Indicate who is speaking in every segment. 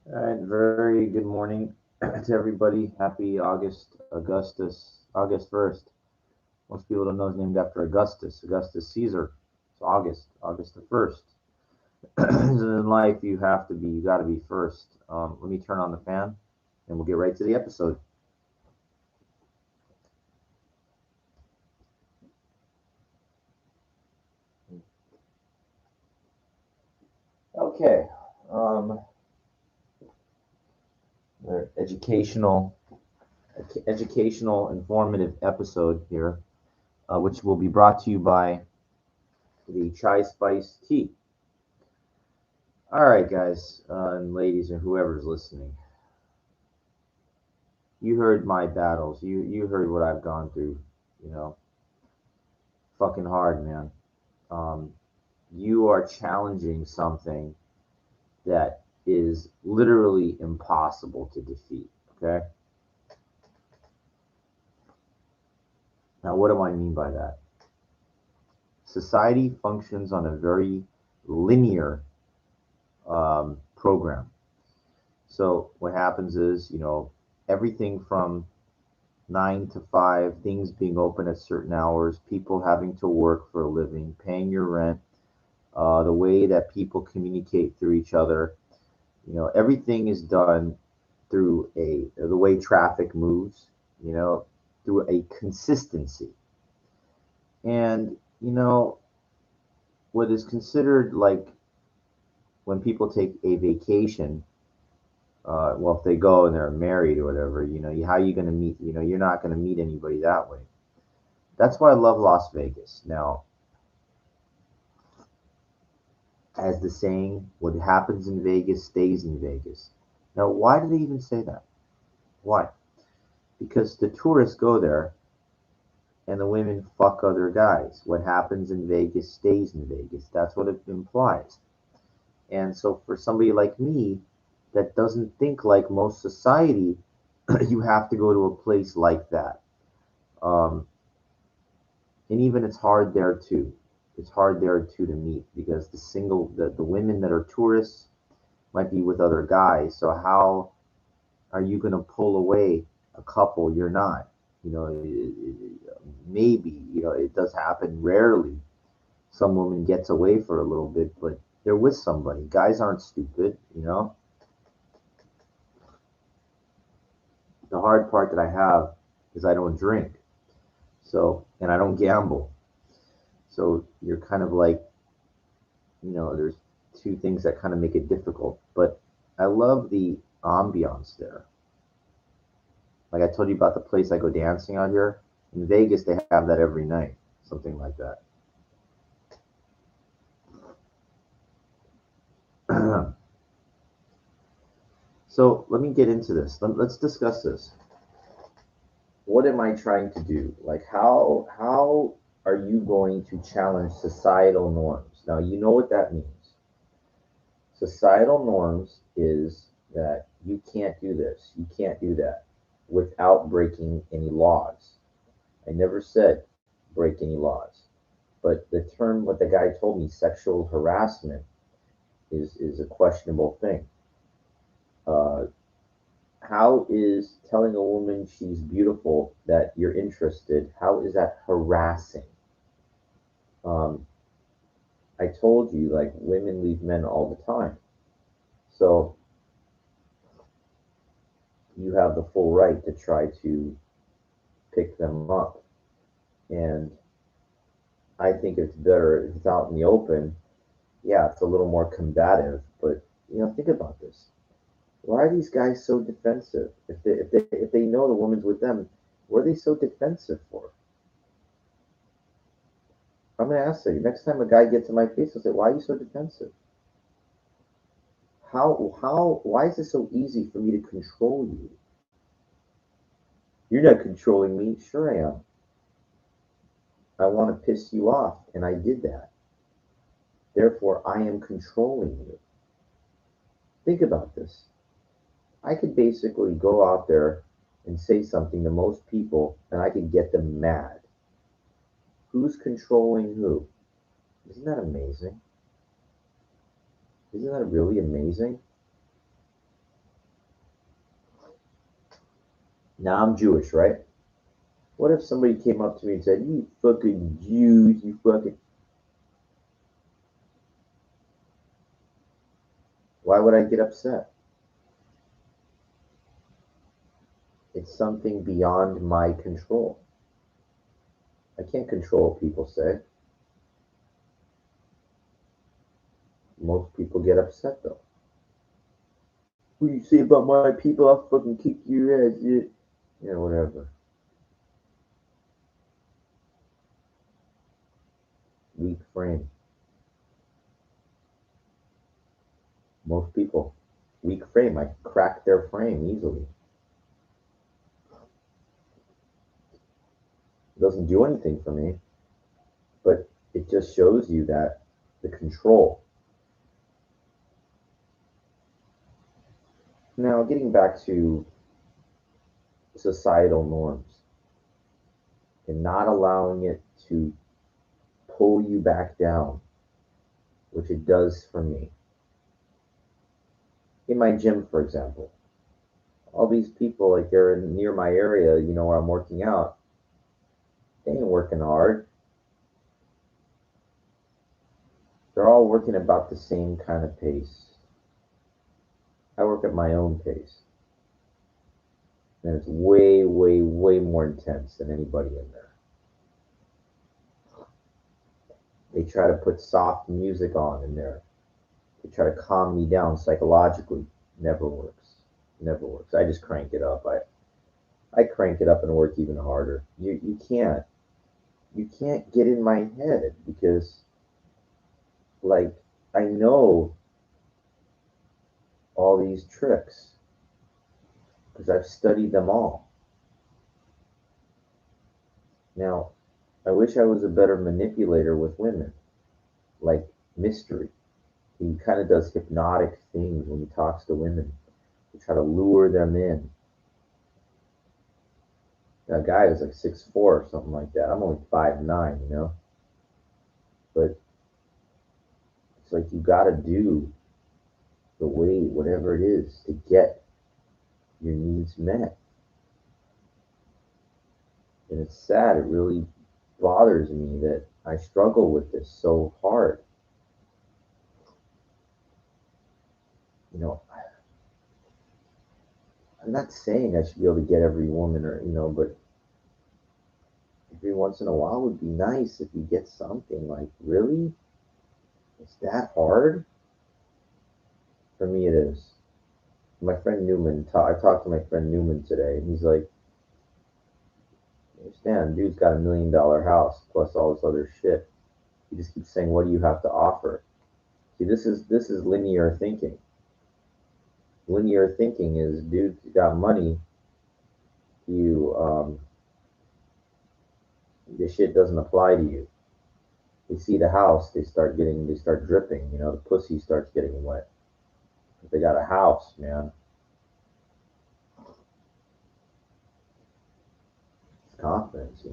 Speaker 1: All right, very good morning to everybody. Happy August 1st. Most people don't know it's named after Augustus Caesar. It's August the 1st. In life, you got to be first. Let me turn on the fan and we'll get right to the episode. Okay. Um, educational, educational, informative episode here, which will be brought to you by the Chai Spice Tea. All right, guys and ladies and whoever's listening, you heard my battles. You heard what I've gone through. You know, fucking hard, man. Um, you are challenging something that is literally impossible to defeat. Okay. Now, what do I mean by that? Society functions on a very linear program. So what happens is, everything from 9 to 5, things being open at certain hours, people having to work for a living, paying your rent, the way that people communicate through each other. Everything is done through the way traffic moves, you know, through a consistency. And, what is considered like when people take a vacation, well, if they go and they're married or whatever, how are you going to meet? You're not going to meet anybody that way. That's why I love Las Vegas. Now, as the saying, what happens in Vegas stays in Vegas. Now, why do they even say that? Why? Because the tourists go there and the women fuck other guys. What happens in Vegas stays in Vegas. That's what it implies. And so, for somebody like me that doesn't think like most society, you have to go to a place like that. Um, and even it's hard there too. It's hard there too to meet because the women that are tourists might be with other guys. So how are you going to pull away a couple you're not? Maybe, it does happen rarely. Some woman gets away for a little bit, but they're with somebody. Guys aren't stupid. The hard part that I have is I don't drink. So, and I don't gamble. So you're kind of like, there's two things that kind of make it difficult. But I love the ambiance there. Like I told you about the place I go dancing out here. In Vegas, they have that every night, something like that. So let me get into this. Let's discuss this. What am I trying to do? Like how are you going to challenge societal norms? Now you know what that means. Societal norms is that you can't do this, you can't do that without breaking any laws. I never said break any laws. But the term, what the guy told me, sexual harassment, is a questionable thing. Uh, how is telling a woman she's beautiful that you're interested? How is that harassing? Um, I told you, like women leave men all the time, so you have the full right to try to pick them up. And I think it's better if it's out in the open. Yeah, it's a little more combative, but think about this. Why are these guys so defensive? If they know the woman's with them, what are they so defensive for? I'm gonna ask you next time a guy gets in my face. I'll say, "Why are you so defensive? Why is it so easy for me to control you? You're not controlling me. Sure I am. I want to piss you off, and I did that. Therefore, I am controlling you." Think about this. I could basically go out there and say something to most people, and I could get them mad. Who's controlling who? Isn't that amazing? Isn't that really amazing? Now I'm Jewish, right? What if somebody came up to me and said, "You fucking Jews, you fucking..." Why would I get upset? It's something beyond my control. I can't control what people say. Most people get upset though. What do you say about my people? I'll fucking kick your ass. Yeah, yeah, whatever. Weak frame. Most people. Weak frame. I crack their frame easily. It doesn't do anything for me, but it just shows you that the control. Now, getting back to societal norms and not allowing it to pull you back down, which it does for me. In my gym, for example, all these people, like they're near my area, where I'm working out, they ain't working hard. They're all working about the same kind of pace. I work at my own pace, and it's way, way, way more intense than anybody in there. They try to put soft music on in there. They try to calm me down psychologically. Never works. Never works. I just crank it up. I crank it up and work even harder. You can't get in my head because, like, I know all these tricks because I've studied them all. Now, I wish I was a better manipulator with women, like Mystery. He kind of does hypnotic things when he talks to women to try to lure them in. That guy is like 6'4" or something like that. I'm only 5'9", but it's like you got to do the way, whatever it is, to get your needs met. And it's sad. It really bothers me that I struggle with this so hard. You know, I'm not saying I should be able to get every woman but every once in a while would be nice if you get something. Like, really? It's that hard? For me, it is. My friend Newman, I talked to my friend Newman today, and he's like, "Understand, dude's got $1 million house plus all this other shit. He just keeps saying, what do you have to offer?" See, this is linear thinking. Linear thinking is, dude's got money. You This shit doesn't apply to you. They see the house, they start dripping. The pussy starts getting wet. If they got a house, man, it's confidence.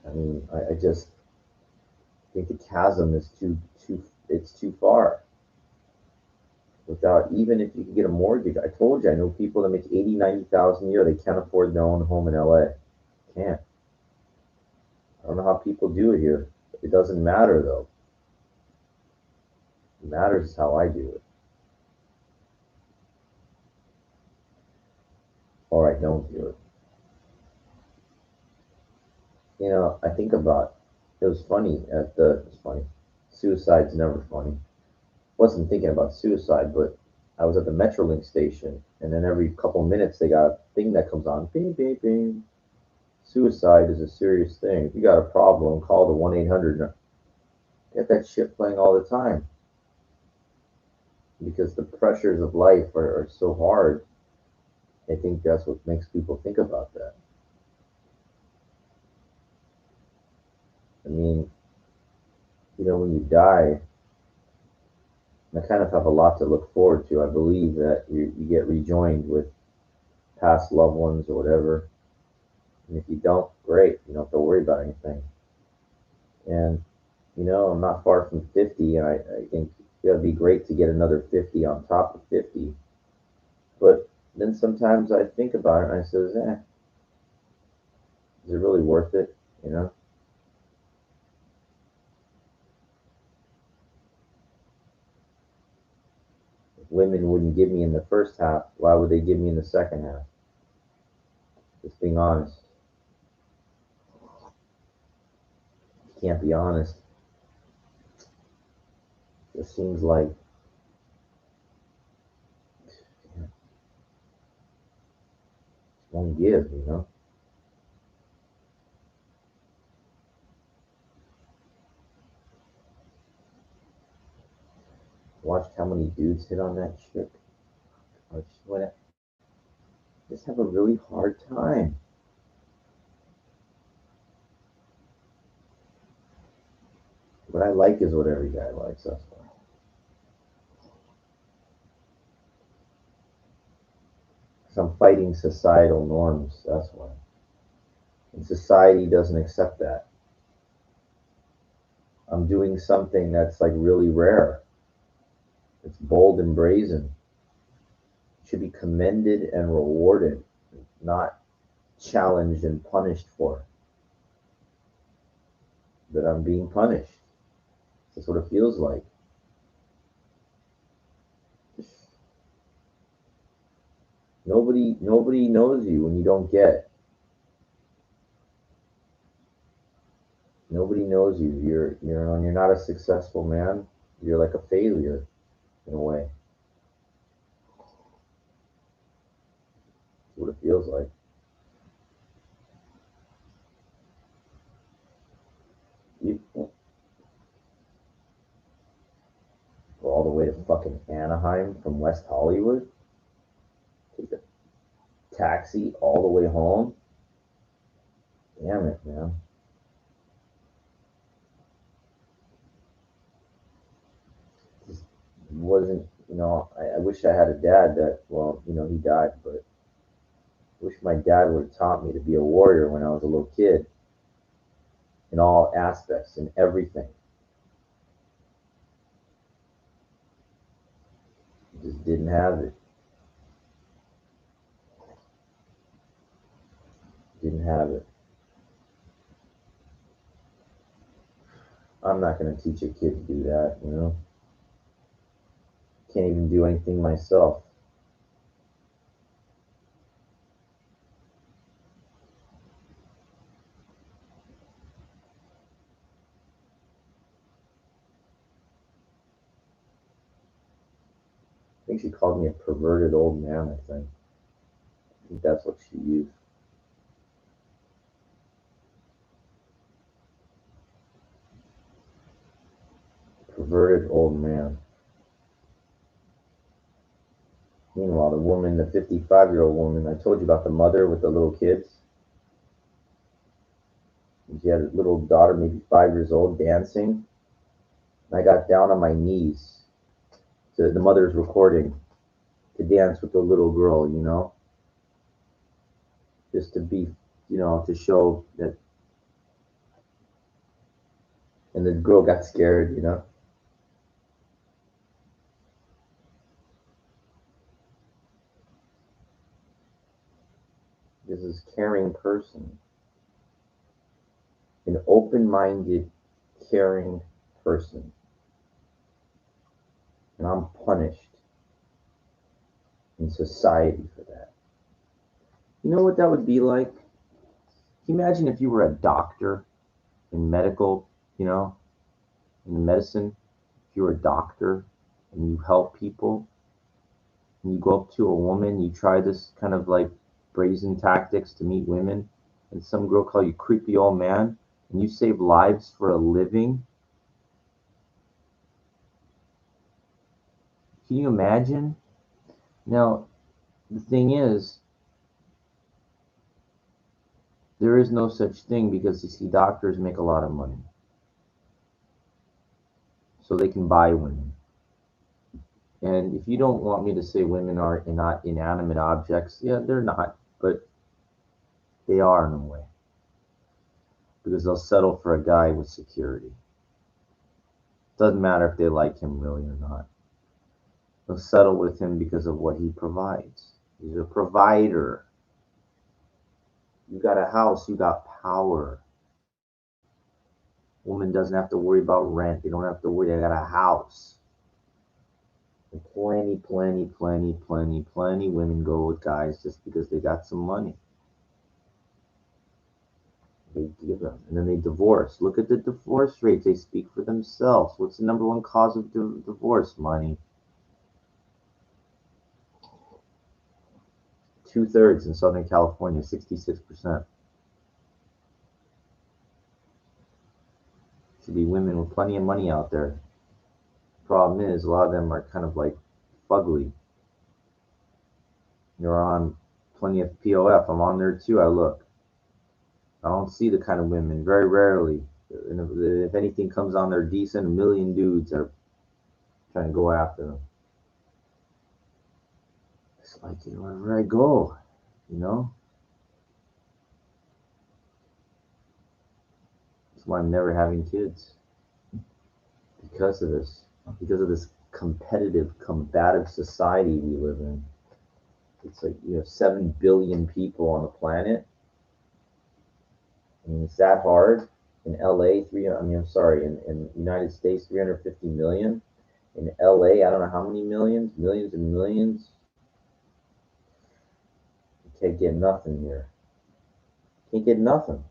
Speaker 1: I mean, I just think the chasm is it's too far. Without, even if you can get a mortgage, I told you, I know people that make 80, 90,000 a year. They can't afford their own home in LA. Can't. I don't know how people do it here. It doesn't matter though. It matters how I do it. All right, don't do it. I think about, it was funny it's funny. Suicide's never funny. Wasn't thinking about suicide, but I was at the Metrolink station, and then every couple minutes they got a thing that comes on. Bing, bing, bing. Suicide is a serious thing. If you got a problem, call the 1-800. Get that shit playing all the time because the pressures of life are so hard. I think that's what makes people think about that. I mean, when you die, I kind of have a lot to look forward to. I believe that you get rejoined with past loved ones or whatever. And if you don't, great. You don't have to worry about anything. And You know, I'm not far from 50, and I think it would be great to get another 50 on top of 50. But then sometimes I think about it and I says, is it really worth it? You know, if women wouldn't give me in the first half, why would they give me in the second half? Just being honest. You can't be honest. It seems like won't give, you know. Watched how many dudes hit on that chick. I just have a really hard time. What I like is what every guy likes. That's why. 'Cause I'm fighting societal norms. That's why. And society doesn't accept that. I'm doing something that's like really rare. It's bold and brazen. It should be commended and rewarded, not challenged and punished for. But I'm being punished. That's what it feels like. Nobody knows you when you don't get. Nobody knows you. You're not a successful man. You're like a failure in a way. That's what it feels like. You go all the way to fucking Anaheim from West Hollywood. Take a taxi all the way home. Damn it, man. Just wasn't. I wish I had a dad that. Well, he died, but I wish my dad would have taught me to be a warrior when I was a little kid in all aspects and everything. Just didn't have it. Didn't have it. I'm not going to teach a kid to do that. Can't even do anything myself. I think she called me a perverted old man, I think that's what she used. Perverted old man. Meanwhile, the 55-year-old woman, I told you about the mother with the little kids. She had a little daughter, maybe 5 years old, dancing. And I got down on my knees to the mother's recording to dance with the little girl, just to be, to show that. And the girl got scared. This is caring person, an open-minded, caring person, and I'm punished in society for that. You know what that would be like? Can you imagine if you were a doctor in medical, you know, in medicine, if you were a doctor and you help people and you go up to a woman, you try this kind of like brazen tactics to meet women, and some girl call you creepy old man, and you save lives for a living. Can you imagine? Now, the thing is, there is no such thing because you see, doctors make a lot of money, so they can buy women. And if you don't want me to say women are not inanimate objects, yeah, they're not, but they are in a way because they'll settle for a guy with security. Doesn't matter if they like him really or not. They'll settle with him because of what he provides. He's a provider. You got a house, you got power. Woman doesn't have to worry about rent. They don't have to worry. They got a house. And plenty women go with guys just because they got some money. They give them, and then they divorce. Look at the divorce rates; they speak for themselves. What's the number one cause of divorce? Money. 2/3 in Southern California, 66%. Should be women with plenty of money out there. Problem is, a lot of them are kind of like fugly. You're on plenty of POF. I'm on there too. I look. I don't see the kind of women, very rarely. And if anything comes on there decent, a million dudes are trying to go after them. It's like, wherever I go, you know? That's why I'm never having kids. Because of this. Because of this competitive, combative society we live in. It's like you have 7 billion people on the planet. I mean, it's that hard. In LA, in United States, 350 million. In LA, I don't know how many millions and millions. You can't get nothing here. Can't get nothing.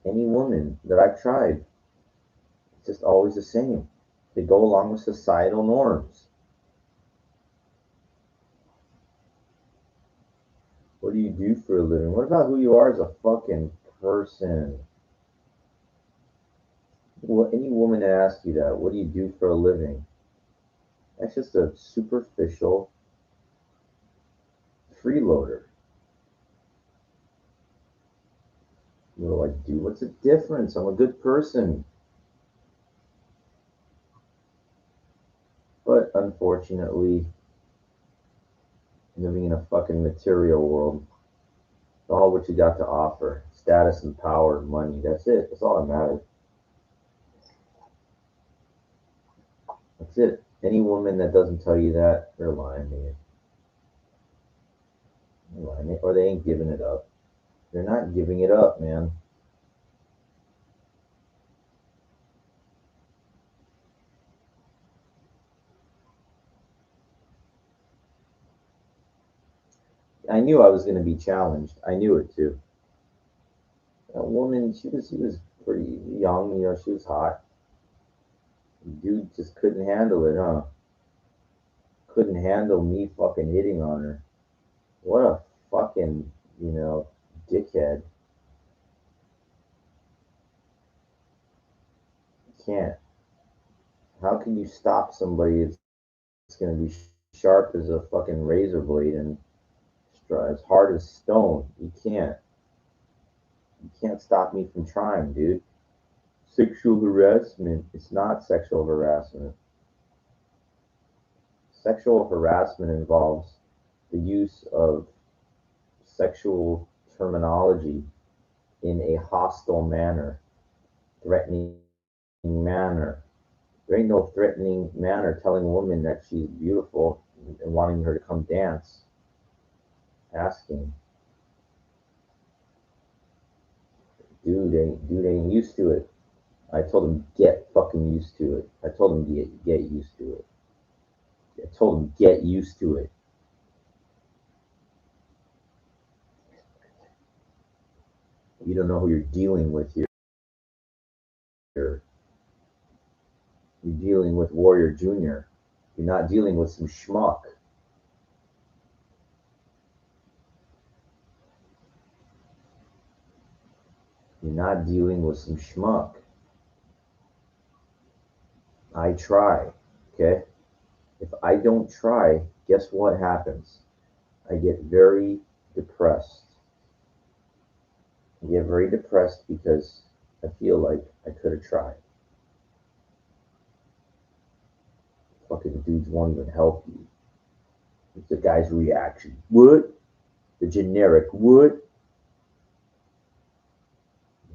Speaker 1: Any woman that I've tried, it's just always the same. They go along with societal norms. What do you do for a living? What about who you are as a fucking person? Well, any woman that asks you that, what do you do for a living? That's just a superficial freeloader. What do I do? What's the difference? I'm a good person. But unfortunately, living in a fucking material world, all what you got to offer, status and power and money, that's it. That's all that matters. That's it. Any woman that doesn't tell you that, they're lying to you. They're lying, or they ain't giving it up. They're not giving it up, man. I knew I was going to be challenged. I knew it too. That woman, she was pretty young, she was hot. Dude just couldn't handle it, huh? Couldn't handle me fucking hitting on her. What a fucking, dickhead. Can't. How can you stop somebody that's going to be sharp as a fucking razor blade and as hard as stone? You can't. You can't stop me from trying, dude. Sexual harassment. It's not sexual harassment. Sexual harassment involves the use of sexual terminology in a hostile manner, threatening manner. There ain't no threatening manner telling a woman that she's beautiful and wanting her to come dance, asking. Dude ain't used to it. I told him get fucking used to it. I told him get used to it. I told him get used to it. You don't know who you're dealing with here. You're dealing with Warrior Junior. You're not dealing with some schmuck. You're not dealing with some schmuck. I try, okay? If I don't try, guess what happens? I get very depressed. I get very depressed because I feel like I could have tried. Fucking dudes won't even help you. It's the guy's reaction. What? The generic what?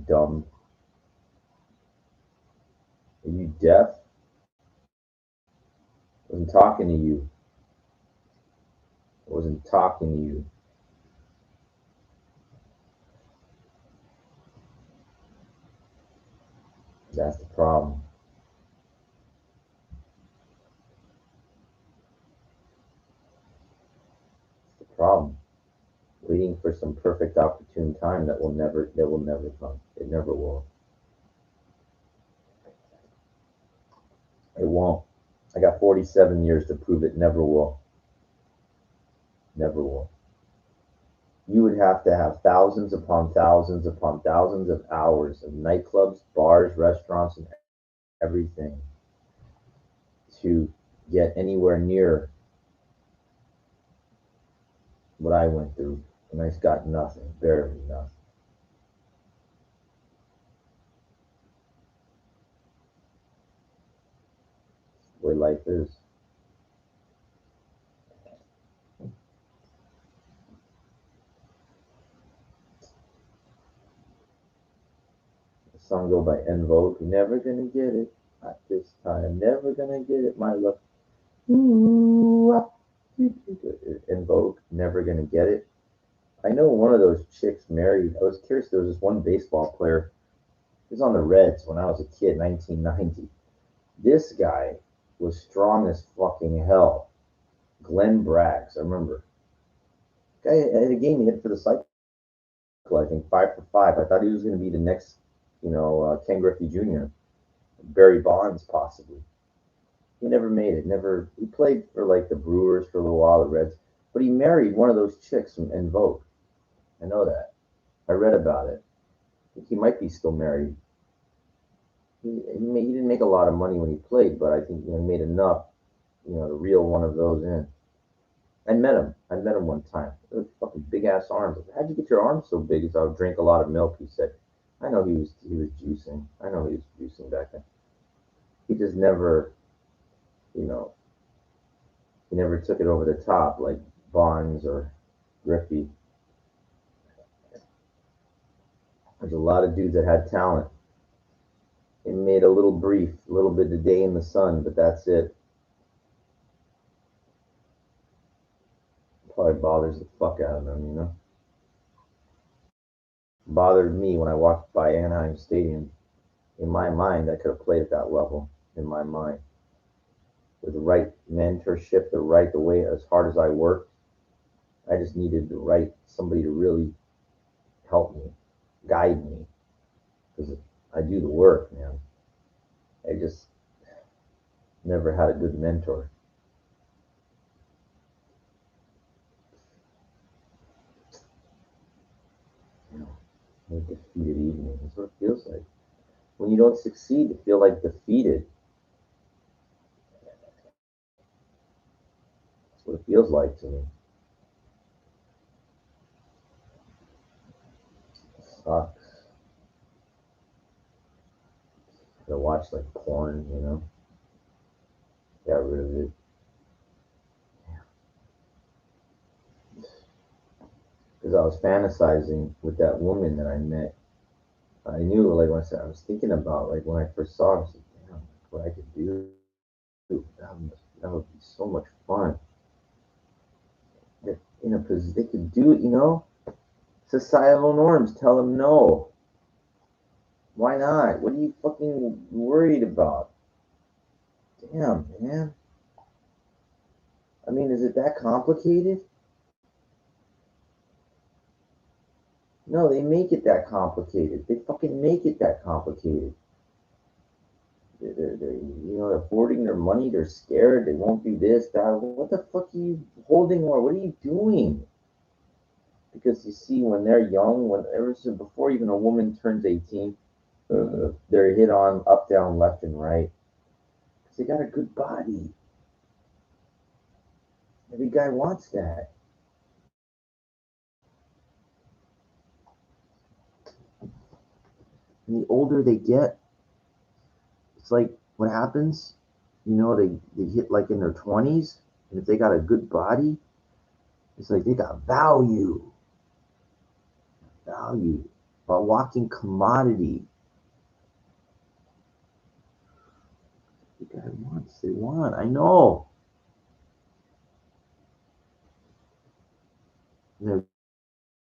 Speaker 1: Dumb. deaf? I wasn't talking to you. I wasn't talking to you. That's the problem. The problem. Waiting for some perfect opportune time that will never come. It never will. It won't. I got 47 years to prove it never will. Never will. You would have to have thousands upon thousands upon thousands of hours of nightclubs, bars, restaurants, and everything to get anywhere near what I went through. And I got nothing, barely nothing. The way life is. The song go by En Vogue. Never gonna get it. Not this time. Never gonna get it, my love. Ooh, En Vogue. Never gonna get it. I know one of those chicks married. I was curious. There was this one baseball player. He was on the Reds when I was a kid, 1990. This guy was strong as fucking hell. Glenn Braggs, I remember. Guy had a game he hit for the cycle, I think 5 for 5. I thought he was going to be the next, Ken Griffey Jr., Barry Bonds possibly. He never made it. Never. He played for like the Brewers for a little while, the Reds, but he married one of those chicks from En Vogue. I know that. I read about it. I think he might be still married. He didn't make a lot of money when he played, but I think he made enough, to reel one of those in. I met him. I met him one time. Fucking big ass arms. How'd you get your arms so big? As I would drink a lot of milk. He said, I know he was juicing. I know he was juicing back then. He just never, you know, he never took it over the top like Bonds or Griffey. There's a lot of dudes that had talent. They made a little brief, a little bit of day in the sun, but that's it. Probably bothers the fuck out of them. Bothered me when I walked by Anaheim Stadium. In my mind, I could have played at that level. In my mind, with the right mentorship, the way as hard as I worked, I just needed the right somebody to really help me, guide me, because I do the work, man. I just never had a good mentor. You know, a defeated evening. That's what it feels like. When you don't succeed, you feel like defeated. That's what it feels like to me. It sucks. I watch like porn. Got rid of it. Because I was fantasizing with that woman that I met. I knew, like, when I was thinking about, like, when I first saw her, I was like, damn, what I could do. That would be so much fun. They're in a position, they could do it. Societal norms tell them no. Why not? What are you fucking worried about? Damn, man. I mean, is it that complicated? No, they make it that complicated. They fucking make it that complicated. They're hoarding their money. They're scared. They won't do this, that. What the fuck are you holding or what are you doing? Because you see, when they're young, before even a woman turns 18, they're hit on up, down, left, and right. Because they got a good body. Every guy wants that. And the older they get, it's like what happens, they hit like in their 20s, and if they got a good body, it's like they got value, a walking commodity. they want. I know. In their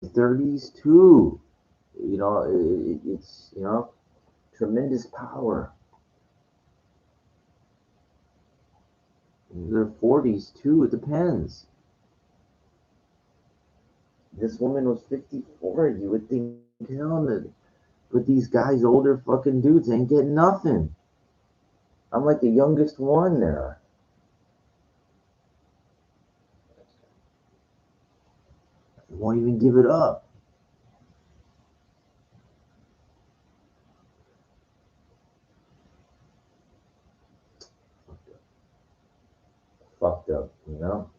Speaker 1: 30s too. It's tremendous power. In their 40s too. It depends. This woman was 54. You would think, hell, but these guys, older fucking dudes, ain't getting nothing. I'm like the youngest one there. They won't even give it up. Fucked up, you know?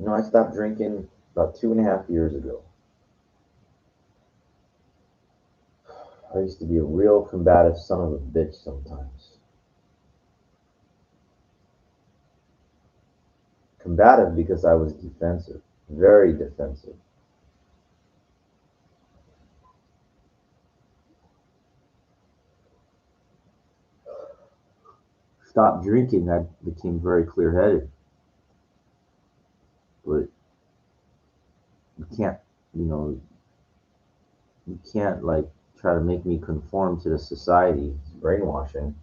Speaker 1: I stopped drinking about 2.5 years ago. I used to be a real combative son of a bitch sometimes. Combative because I was defensive, very defensive. Stopped drinking, I became very clear headed. But you can't, you can't like try to make me conform to the society. It's brainwashing.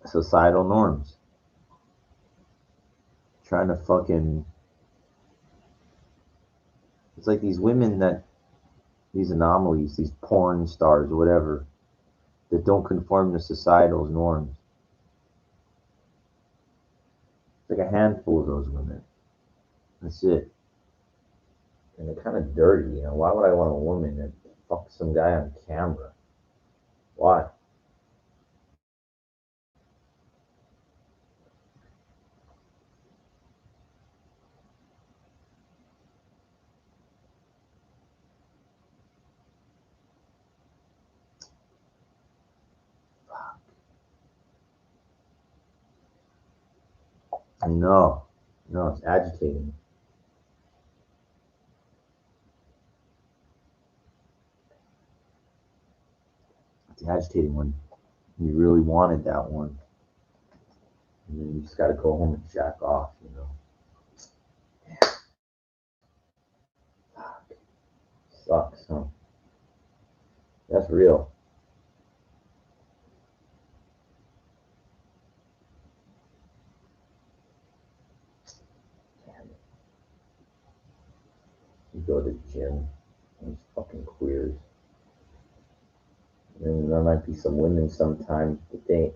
Speaker 1: Societal norms. Trying to fucking. It's like these women these anomalies, these porn stars or whatever, that don't conform to societal norms. It's like a handful of those women. That's it. And they're kind of dirty, Why would I want a woman that fucks some guy on camera? Why? I know. No, it's agitating. It's agitating when you really wanted that one. And then you just got to go home and jack off. Sucks, huh? That's real. Damn it. You go to the gym, these fucking queers. And there might be some women sometimes, but damn,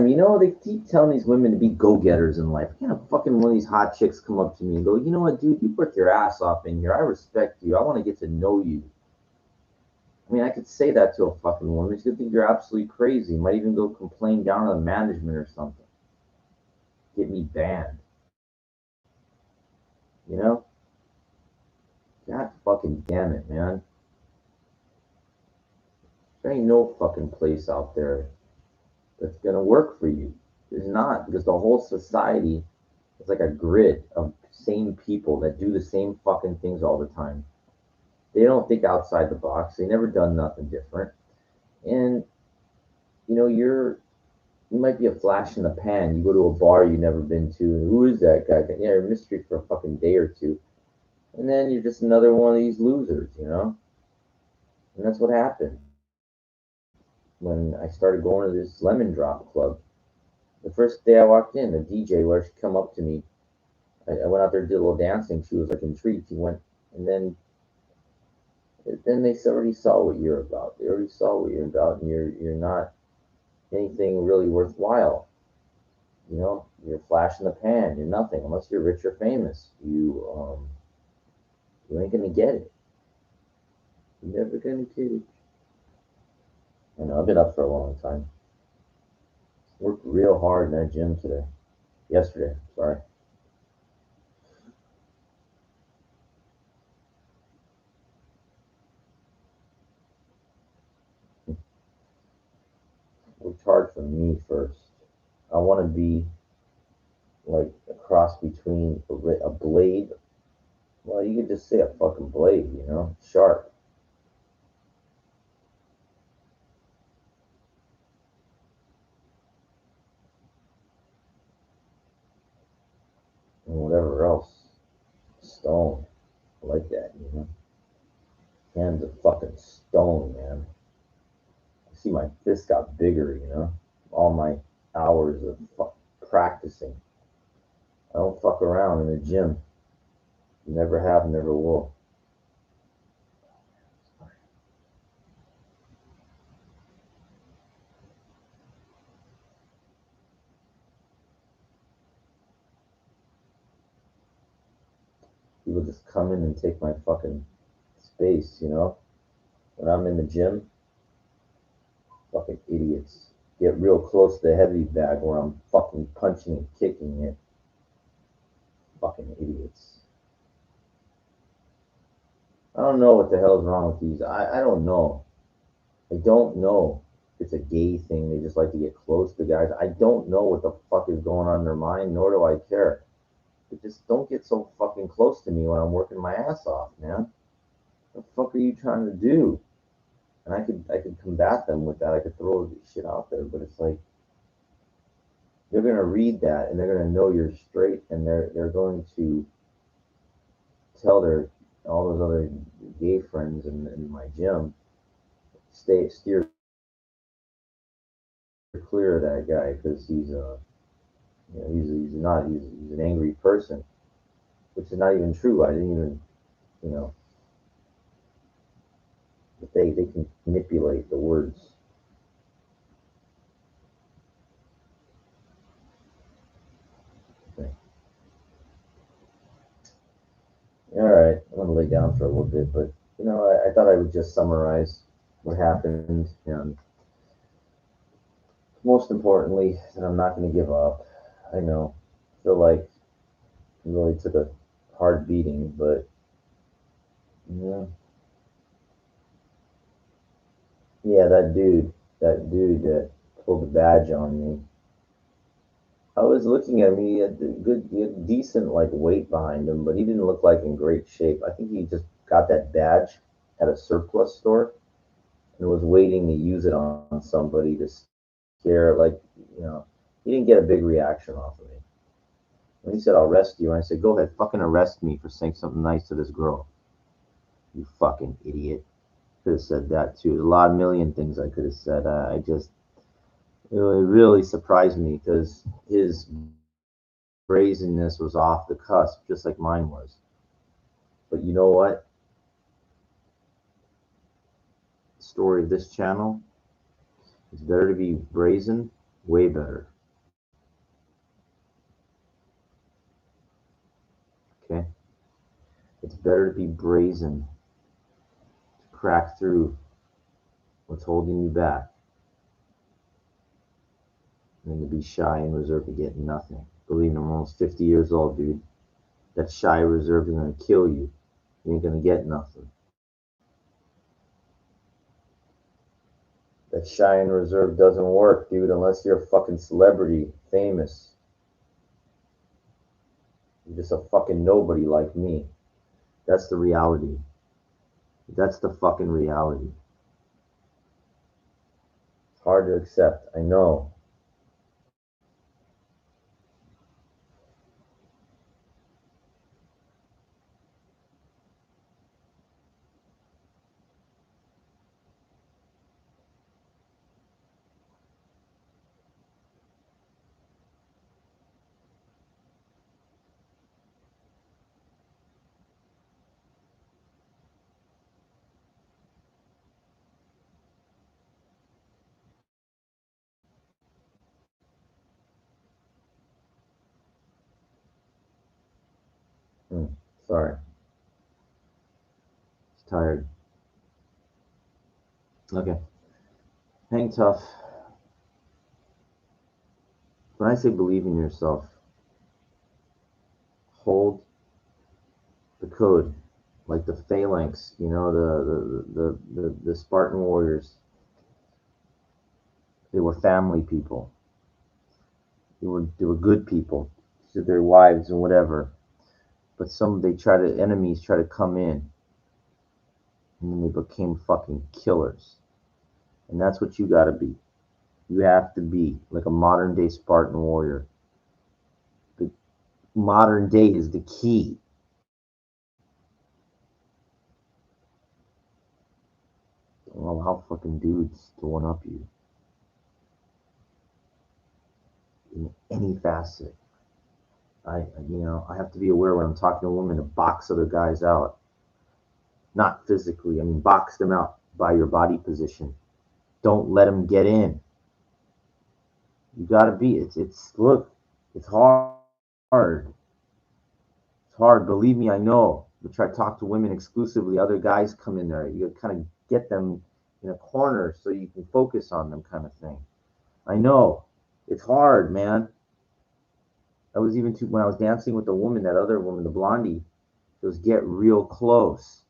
Speaker 1: they keep telling these women to be go-getters in life. Can't a fucking one of these hot chicks come up to me and go, you know what, dude, you work your ass off in here. I respect you. I want to get to know you. I mean, I could say that to a fucking woman. She'd think you're absolutely crazy. Might even go complain down to the management or something. Get me banned. You know? God fucking damn it, man. There ain't no fucking place out there that's gonna work for you. There's not, because the whole society is like a grid of same people that do the same fucking things all the time. They don't think outside the box. They never done nothing different. And you might be a flash in the pan. You go to a bar you never been to, and who is that guy? Yeah, you're a mystery for a fucking day or two. And then you're just another one of these losers. And that's what happened when I started going to this Lemon Drop club. The first day I walked in, the DJ, where she come up to me, I went out there, did a little dancing. She was like intrigued. She went, and then they already saw what you're about. They already saw what you're about, and you're not anything really worthwhile. You're a flash in the pan. You're nothing unless you're rich or famous. You ain't gonna get it. You're never gonna get it. I know. I've been up for a long time. Worked real hard in that gym today. Yesterday, sorry. Worked hard for me first. I want to be like a cross between a blade. Well, you could just say a fucking blade, sharp. and whatever else. Stone. I like that, Hands of fucking stone, man. I see my fist got bigger. All my hours of practicing. I don't fuck around in the gym. Never have, never will. People just come in and take my fucking space. When I'm in the gym, fucking idiots. Get real close to the heavy bag where I'm fucking punching and kicking it. Fucking idiots. I don't know what the hell's wrong with these. I don't know. I don't know if it's a gay thing. They just like to get close to guys. I don't know what the fuck is going on in their mind, nor do I care. But just don't get so fucking close to me when I'm working my ass off, man. What the fuck are you trying to do? And I could combat them with that. I could throw shit out there, but it's like they're gonna read that and they're gonna know you're straight, and they're going to tell their all those other gay friends in my gym, steer clear of that guy because he's an angry person, which is not even true. I didn't even you know but they can manipulate the words. Okay. All right, I'm gonna lay down for a little bit, but I thought I would just summarize what happened, and most importantly, that I'm not going to give up. I know, I feel like it really took a hard beating, but yeah, yeah, that dude that pulled the badge on me. I was looking at him. He had decent like weight behind him, but he didn't look like in great shape. I think he just got that badge at a surplus store and was waiting to use it on somebody to scare. Like, you know, he didn't get a big reaction off of me. When he said, "I'll arrest you," and I said, "Go ahead, fucking arrest me for saying something nice to this girl." You fucking idiot. Could have said that too. There's a lot, million things I could have said. It really surprised me because his brazenness was off the cusp, just like mine was. But you know what? The story of this channel is better to be brazen, way better. Okay? It's better to be brazen, to crack through what's holding you back, than to be shy and reserved to get nothing. Believe me, I'm almost 50 years old, dude. That shy reserved is gonna kill you. You ain't gonna get nothing. That shy and reserved doesn't work, dude, unless you're a fucking celebrity, famous. You're just a fucking nobody like me. That's the reality. That's the fucking reality. It's hard to accept, I know. Hmm, sorry. It's tired. Okay. Hang tough. When I say believe in yourself, hold the code, like the phalanx, the Spartan warriors. They were family people. They were good people to their wives and whatever. But enemies try to come in, and then they became fucking killers. And that's what you gotta be. You have to be like a modern day Spartan warrior. modern day is the key. Don't allow fucking dudes to one up you in any facet. I have to be aware when I'm talking to a woman to box other guys out. Not physically. I mean, box them out by your body position. Don't let them get in. You gotta be. Look. It's hard. It's hard. Believe me, I know. We try to talk to women exclusively. Other guys come in there. You kind of get them in a corner so you can focus on them, kind of thing. I know. It's hard, man. I was even too when I was dancing with the woman, that other woman, the blondie. It was get real close.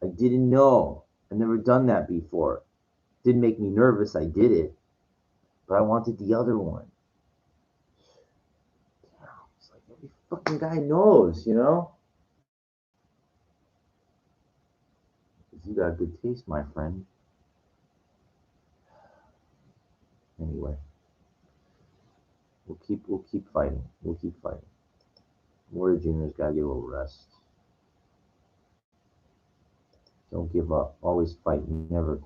Speaker 1: I didn't know. I've never done that before. Didn't make me nervous. I did it, but I wanted the other one. It's like every fucking guy knows. You got good taste, my friend. Anyway, we'll keep fighting. We'll keep fighting. Warrior Junior's gotta get a little rest. Don't give up. Always fight. Never